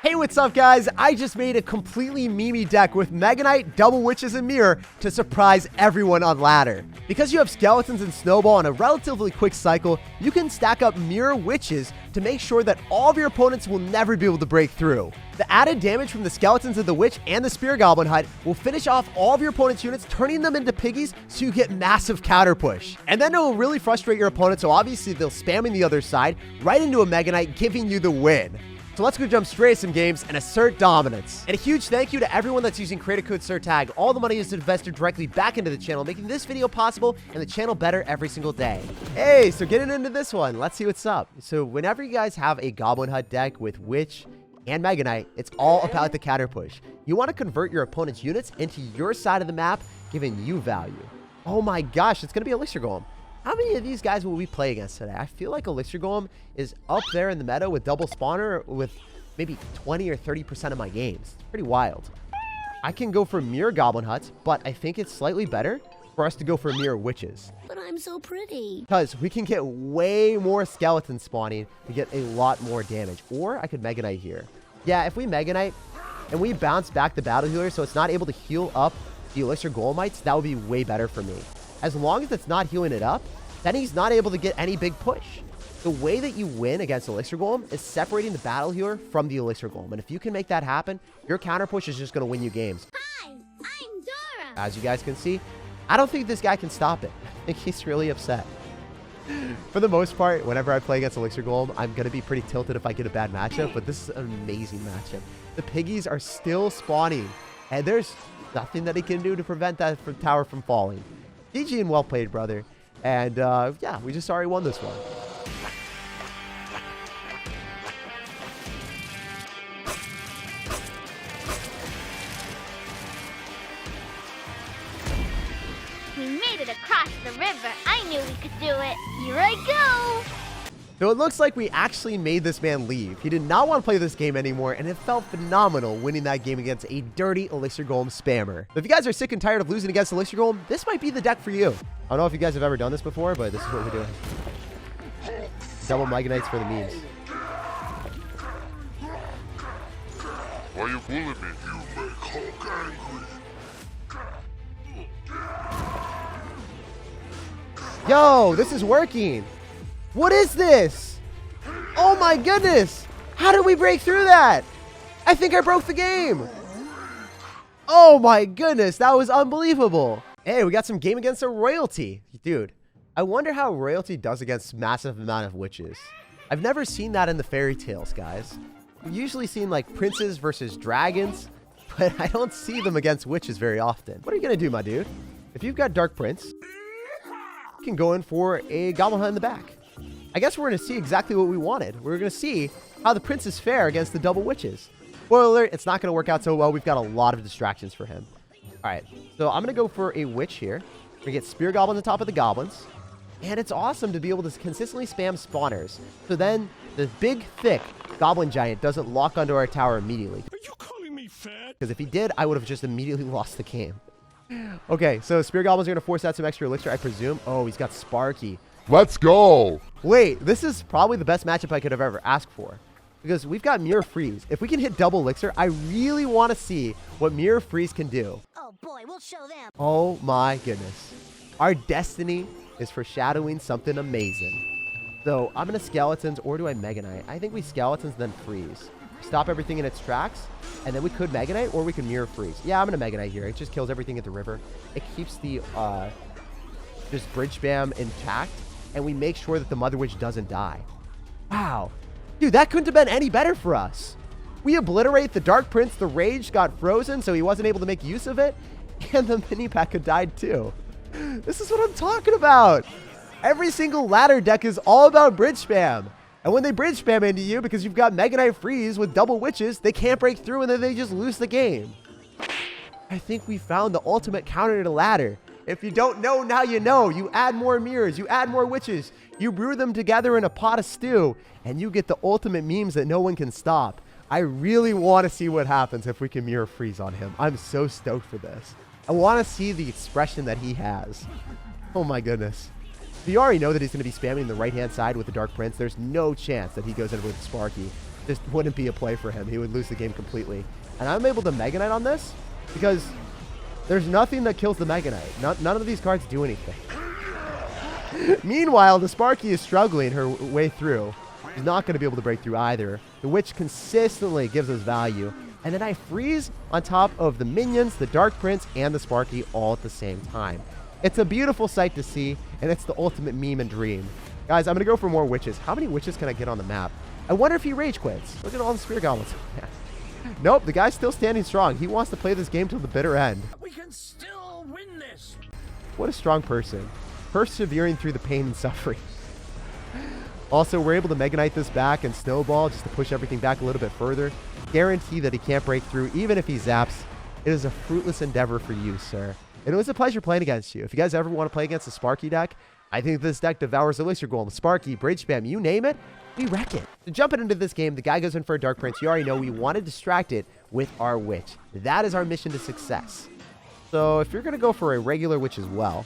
Hey, what's up, guys? I just made a completely memey deck with Mega Knight, Double Witches, and Mirror to surprise everyone on ladder. Because you have Skeletons and Snowball in a relatively quick cycle, you can stack up Mirror Witches to make sure that all of your opponents will never be able to break through. The added damage from the Skeletons of the Witch and the Spear Goblin Hut will finish off all of your opponent's units, turning them into piggies so you get massive counter push. And then it will really frustrate your opponent, so obviously they'll spam in the other side right into a Mega Knight, giving you the win. So let's go jump straight to some games and assert dominance. And a huge thank you to everyone that's using creator code SirTag. All the money is invested directly back into the channel, making this video possible and the channel better every single day. Hey, so getting into this one, let's see what's up. So whenever you guys have a Goblin Hut deck with Witch and Mega Knight, it's all about the counter push. You want to convert your opponent's units into your side of the map, giving you value. Oh my gosh, it's going to be Elixir Golem. How many of these guys will we play against today? I feel like Elixir Golem is up there in the meta with double spawner with maybe 20 or 30% of my games. It's pretty wild. I can go for Mirror Goblin Huts, but I think it's slightly better for us to go for Mirror Witches. But I'm so pretty. Because we can get way more skeletons spawning to get a lot more damage. Or I could Mega Knight here. Yeah, if we Mega Knight and we bounce back the Battle Healer so it's not able to heal up the Elixir Golemites, that would be way better for me. As long as it's not healing it up, then he's not able to get any big push. The way that you win against Elixir Golem is separating the Battle Healer from the Elixir Golem. And if you can make that happen, your counter push is just going to win you games. Hi, I'm Dora. As you guys can see, I don't think this guy can stop it. I think he's really upset. For the most part, whenever I play against Elixir Golem, I'm going to be pretty tilted if I get a bad matchup. But this is an amazing matchup. The piggies are still spawning. And there's nothing that he can do to prevent that tower from falling. GG and well played, brother. And yeah, we just already won this one. We made it across the river. I knew we could do it. Here I go. So it looks like we actually made this man leave. He did not want to play this game anymore, and it felt phenomenal winning that game against a dirty Elixir Golem spammer. But if you guys are sick and tired of losing against Elixir Golem, this might be the deck for you. I don't know if you guys have ever done this before, but this is what we're doing. Double Mega Knights for the memes. Why you bullying me? You make Hulk angry. Yo, this is working. What is this? Oh my goodness. How did we break through that? I think I broke the game. Oh my goodness. That was unbelievable. Hey, we got some game against a royalty. Dude, I wonder how royalty does against massive amount of witches. I've never seen that in the fairy tales, guys. We've usually seen like princes versus dragons, but I don't see them against witches very often. What are you going to do, my dude? If you've got Dark Prince, you can go in for a Goblin Hunt in the back. I guess we're going to see exactly what we wanted. We're going to see how the princes fare against the double witches. Spoiler alert, it's not going to work out so well. We've got a lot of distractions for him. All right, so I'm going to go for a witch here. We're going to get Spear Goblin on top of the goblins. And it's awesome to be able to consistently spam spawners. So then the big, thick goblin giant doesn't lock onto our tower immediately. Are you calling me fat? Because if he did, I would have just immediately lost the game. Okay, so Spear Goblins are going to force out some extra elixir, I presume. Oh, he's got Sparky. Let's go. Wait, this is probably the best matchup I could have ever asked for. Because we've got Mirror Freeze. If we can hit double elixir, I really want to see what Mirror Freeze can do. Oh boy, we'll show them. Oh my goodness. Our destiny is foreshadowing something amazing. So I'm going to Skeletons, or do I Mega Knight? I think we Skeletons, then Freeze. Stop everything in its tracks, and then we could Mega Knight, or we could Mirror Freeze. Yeah, I'm going to Mega Knight here. It just kills everything at the river. It keeps the just bridge spam intact, and we make sure that the Mother Witch doesn't die. Wow. Dude, that couldn't have been any better for us. We obliterate the Dark Prince. The Rage got frozen, so he wasn't able to make use of it. And the mini pack had died too. This is what I'm talking about. Every single ladder deck is all about bridge spam. And when they bridge spam into you, because you've got Mega Knight Freeze with double witches, they can't break through and then they just lose the game. I think we found the ultimate counter to ladder. If you don't know, now you know. You add more mirrors, you add more witches, you brew them together in a pot of stew, and you get the ultimate memes that no one can stop. I really want to see what happens if we can Mirror Freeze on him. I'm so stoked for this. I want to see the expression that he has. Oh my goodness. You already know that he's going to be spamming the right-hand side with the Dark Prince. There's no chance that he goes in with Sparky. just wouldn't be a play for him. He would lose the game completely. And I'm able to Mega Knight on this because there's nothing that kills the Mega Knight. None of these cards do anything. Meanwhile, the Sparky is struggling her way through. She's not going to be able to break through either. The Witch consistently gives us value. And then I freeze on top of the minions, the Dark Prince, and the Sparky all at the same time. It's a beautiful sight to see, and it's the ultimate meme and dream. Guys, I'm going to go for more witches. How many witches can I get on the map? I wonder if he rage quits. Look at all the spear goblins. Nope, the guy's still standing strong. He wants to play this game till the bitter end. We can still win this. What a strong person. Persevering through the pain and suffering. Also, we're able to Mega Knight this back and Snowball just to push everything back a little bit further. Guarantee that he can't break through, even if he zaps. It is a fruitless endeavor for you, sir. And it was a pleasure playing against you. If you guys ever want to play against the Sparky deck, I think this deck devours Elixir Golem, Sparky, Bridge Spam, you name it, we wreck it. So jumping into this game, the guy goes in for a Dark Prince. You already know we want to distract it with our Witch. That is our mission to success. So if you're going to go for a regular Witch as well,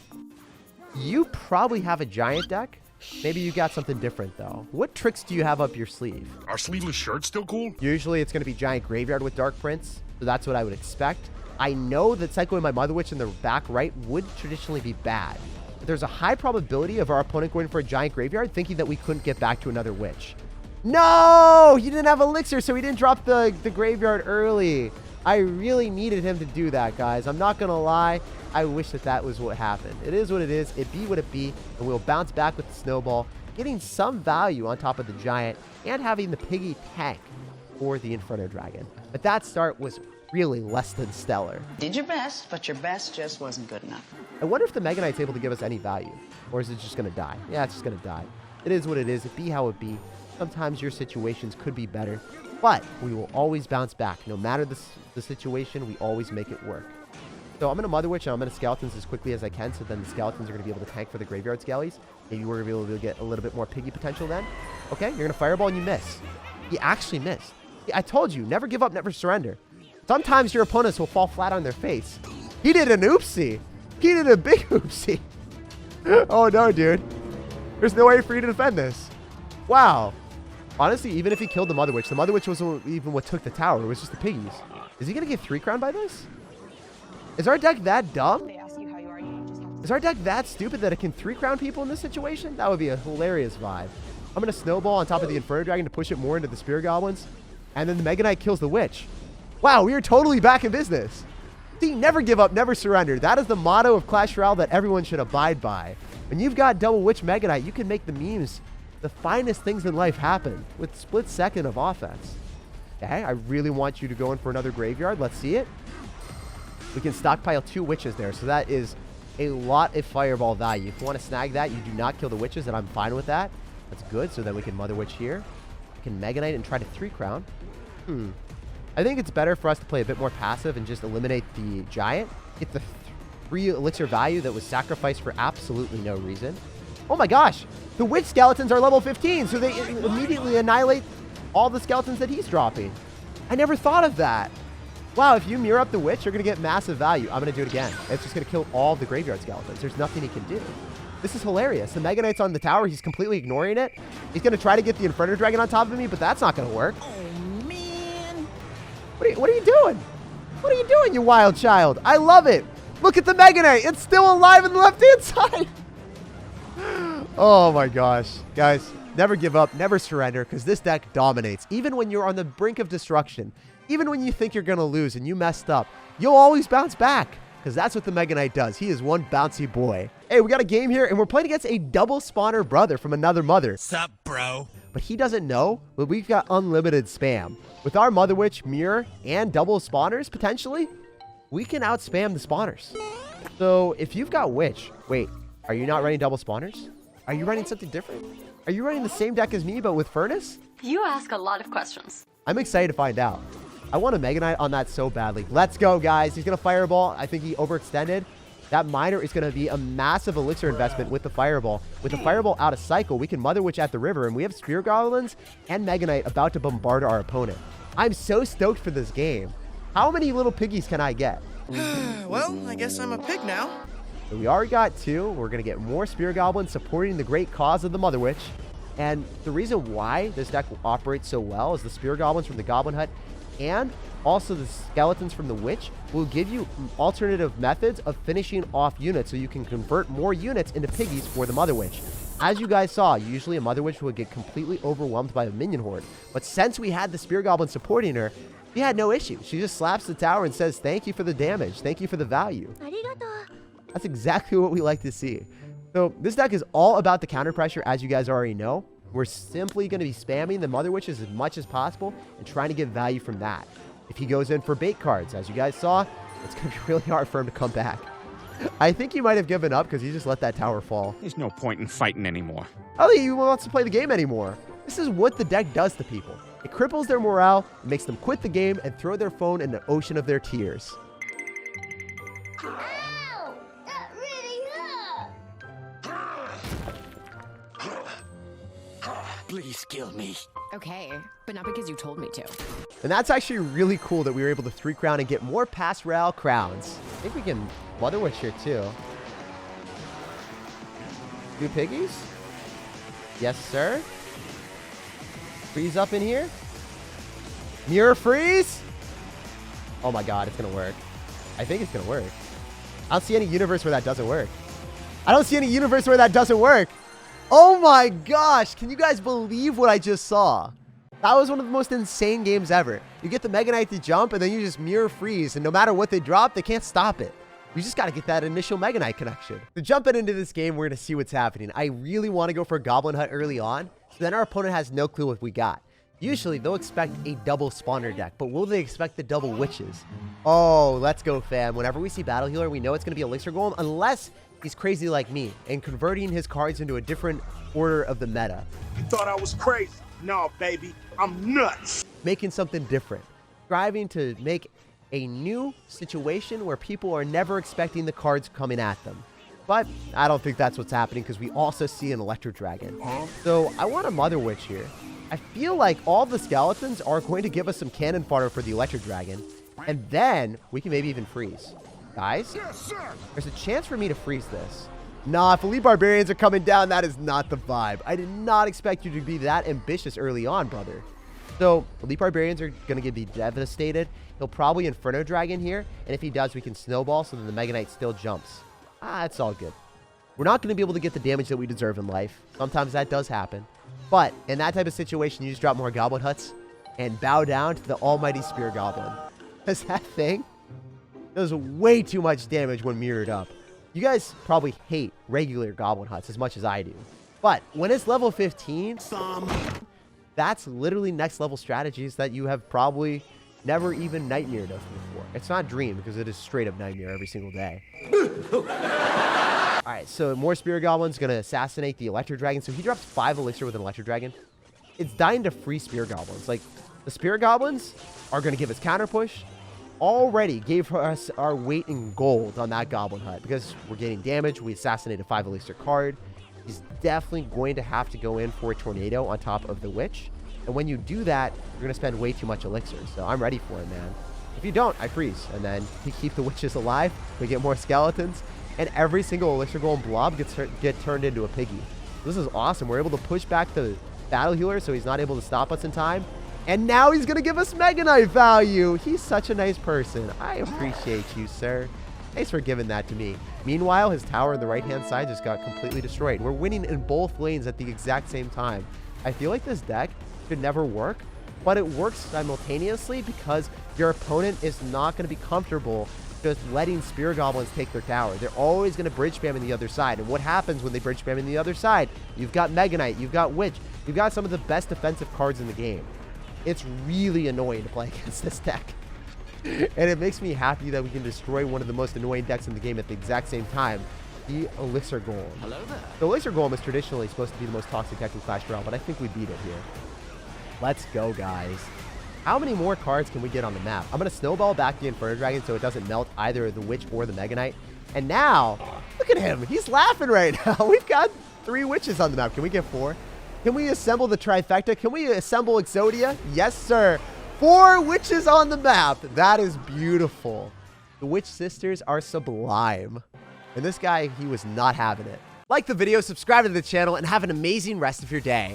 you probably have a Giant deck. Maybe you got something different, though. What tricks do you have up your sleeve? Are sleeveless shirts still cool? Usually it's going to be Giant Graveyard with Dark Prince, so that's what I would expect. I know that cycling my Mother Witch in the back right would traditionally be bad. But there's a high probability of our opponent going for a Giant Graveyard, thinking that we couldn't get back to another Witch. No! He didn't have Elixir, so he didn't drop the Graveyard early. I really needed him to do that, guys. I'm not going to lie. I wish that was what happened. It is what it is. It be what it be. And we'll bounce back with the Snowball, getting some value on top of the Giant and having the Piggy tank for the Inferno Dragon. But that start was really less than stellar. Did your best, but your best just wasn't good enough. I wonder if the Mega Knight's able to give us any value. Or is it just going to die? Yeah, it's just going to die. It is what it is. It be how it be. Sometimes your situations could be better. But we will always bounce back. No matter the situation, we always make it work. So I'm going to Mother Witch and I'm going to Skeletons as quickly as I can, so then the Skeletons are going to be able to tank for the Graveyard Skellies. Maybe we're going to be able to get a little bit more Piggy potential then. Okay, you're going to Fireball and you miss. You actually missed. I told you, never give up, never surrender. Sometimes your opponents will fall flat on their face. He did an oopsie. He did a big oopsie. Oh no, dude. There's no way for you to defend this. Wow. Honestly, even if he killed the Mother Witch wasn't even what took the tower. It was just the Piggies. Is he going to get 3 crown by this? Is our deck that dumb? Is our deck that stupid that it can 3 crown people in this situation? That would be a hilarious vibe. I'm going to Snowball on top of the Inferno Dragon to push it more into the Spear Goblins. And then the Mega Knight kills the Witch. Wow, we are totally back in business. See, never give up, never surrender. That is the motto of Clash Royale that everyone should abide by. When you've got double Witch Mega Knight, you can make the memes, the finest things in life happen with split second of offense. Okay, I really want you to go in for another Graveyard. Let's see it. We can stockpile 2 Witches there, so that is a lot of Fireball value. If you want to snag that, you do not kill the Witches, and I'm fine with that. That's good, so then we can Mother Witch here. We can Mega Knight and try to 3 crown. I think it's better for us to play a bit more passive and just eliminate the Giant. Get the 3 Elixir value that was sacrificed for absolutely no reason. Oh my gosh! The Witch Skeletons are level 15, so they immediately annihilate all the Skeletons that he's dropping. I never thought of that. Wow, if you mirror up the Witch, you're going to get massive value. I'm going to do it again. It's just going to kill all the Graveyard Skeletons. There's nothing he can do. This is hilarious. The Mega Knight's on the tower. He's completely ignoring it. He's going to try to get the Inferno Dragon on top of me, but that's not going to work. Oh, man. What are you doing? What are you doing, you wild child? I love it. Look at the Mega Knight. It's still alive on the left-hand side. Oh, my gosh. Guys, never give up. Never surrender, because this deck dominates. Even when you're on the brink of destruction, even when you think you're going to lose and you messed up, you'll always bounce back, because that's what the Mega Knight does. He is one bouncy boy. Hey, we got a game here, and we're playing against a double spawner brother from another mother. Sup, bro? But he doesn't know, but we've got unlimited spam. With our Mother Witch, Mirror, and double spawners, potentially, we can outspam the spawners. So if you've got Witch, wait, are you not running double spawners? Are you running something different? Are you running the same deck as me, but with Furnace? You ask a lot of questions. I'm excited to find out. I want a Mega Knight on that so badly. Let's go, guys. He's going to Fireball. I think he overextended. That Miner is going to be a massive Elixir investment with the Fireball. With the Fireball out of cycle, we can Mother Witch at the river, and we have Spear Goblins and Mega Knight about to bombard our opponent. I'm so stoked for this game. How many little piggies can I get? Well, I guess I'm a pig now. So we already got 2. We're going to get more Spear Goblins supporting the great cause of the Mother Witch. And the reason why this deck operates so well is the Spear Goblins from the Goblin Hut and also the Skeletons from the Witch will give you alternative methods of finishing off units so you can convert more units into piggies for the Mother Witch. As you guys saw, usually a Mother Witch would get completely overwhelmed by a minion horde. But since we had the Spear Goblin supporting her, she had no issue. She just slaps the tower and says, thank you for the damage. Thank you for the value. That's exactly what we like to see. So this deck is all about the counter pressure, as you guys already know. We're simply going to be spamming the Mother Witches as much as possible and trying to get value from that. If he goes in for bait cards, as you guys saw, it's going to be really hard for him to come back. I think he might have given up because he just let that tower fall. There's no point in fighting anymore. I don't think he wants to play the game anymore. This is what the deck does to people. It cripples their morale, it makes them quit the game, and throw their phone in the ocean of their tears. Ow! That really hurt! Please kill me. Okay, but not because you told me to. And that's actually really cool that we were able to 3-crown and get more past Royale crowns. I think we can Mother Witch here too. 2 piggies? Yes, sir. Freeze up in here. Mirror freeze? Oh my god, it's gonna work. I think it's gonna work. I don't see any universe where that doesn't work. I don't see any universe where that doesn't work. Oh my gosh, can you guys believe what I just saw? That was one of the most insane games ever. You get the Mega Knight to jump and then you just mirror freeze, and no matter what they drop, they can't stop it. You just got to get that initial Mega Knight connection. So jumping into this game, we're going to see what's happening. I really want to go for a Goblin Hut early on, so then our opponent has no clue what we got. Usually, they'll expect a double spawner deck, but will they expect the double witches? Oh, let's go, fam. Whenever we see Battle Healer, we know it's going to be Elixir Golem, unless he's crazy like me and converting his cards into a different order of the meta. You thought I was crazy? No, baby, I'm nuts. Making something different. Striving to make a new situation where people are never expecting the cards coming at them. But I don't think that's what's happening because we also see an Electro Dragon. So I want a Mother Witch here. I feel like all the skeletons are going to give us some cannon fodder for the Electro Dragon. And then we can maybe even freeze. Guys, there's a chance for me to freeze this. Nah, if Elite Barbarians are coming down, that is not the vibe. I did not expect you to be that ambitious early on, brother. So, Elite Barbarians are going to be devastated. He'll probably Inferno Dragon here, and if he does, we can Snowball so that the Mega Knight still jumps. It's all good. We're not going to be able to get the damage that we deserve in life. Sometimes that does happen. But, in that type of situation, you just drop more Goblin Huts and bow down to the almighty Spear Goblin. Because that thing does way too much damage when mirrored up. You guys probably hate regular Goblin Huts as much as I do. But when it's level 15, that's literally next level strategies that you have probably never even nightmared of before. It's not dream because it is straight up nightmare every single day. Alright, so more Spear Goblin's going to assassinate the Electro Dragon. So he drops 5 Elixir with an Electro Dragon. It's dying to free Spear Goblins. Like, the Spear Goblins are going to give us counter push. Already gave us our weight in gold on that Goblin Hut because we're getting damage. We assassinated a 5 Elixir card. He's definitely going to have to go in for a Tornado on top of the Witch. And when you do that, you're going to spend way too much Elixir. So I'm ready for it, man. If you don't, I freeze. And then we keep the Witches alive. We get more Skeletons. And every single Elixir Golem blob gets turned into a piggy. This is awesome. We're able to push back the Battle Healer so he's not able to stop us in time. And now he's going to give us Mega Knight value. He's such a nice person. I appreciate you, sir. Thanks for giving that to me. Meanwhile, his tower on the right-hand side just got completely destroyed. We're winning in both lanes at the exact same time. I feel like this deck could never work, but it works simultaneously because your opponent is not going to be comfortable just letting Spear Goblins take their tower. They're always going to bridge spam on the other side. And what happens when they bridge spam on the other side? You've got Mega Knight, you've got Witch, you've got some of the best defensive cards in the game. It's really annoying to play against this deck. And it makes me happy that we can destroy one of the most annoying decks in the game at the exact same time, the Elixir Golem. Hello there. The Elixir Golem is traditionally supposed to be the most toxic deck in Clash Royale, but I think we beat it here. Let's go, guys. How many more cards can we get on the map? I'm going to Snowball back the Inferno Dragon so it doesn't melt either the Witch or the Mega Knight. And now, look at him. He's laughing right now. We've got 3 Witches on the map. Can we get 4? Can we assemble the Trifecta? Can we assemble Exodia? Yes, sir. 4 Witches on the map. That is beautiful. The Witch Sisters are sublime. And this guy, he was not having it. Like the video, subscribe to the channel, and have an amazing rest of your day.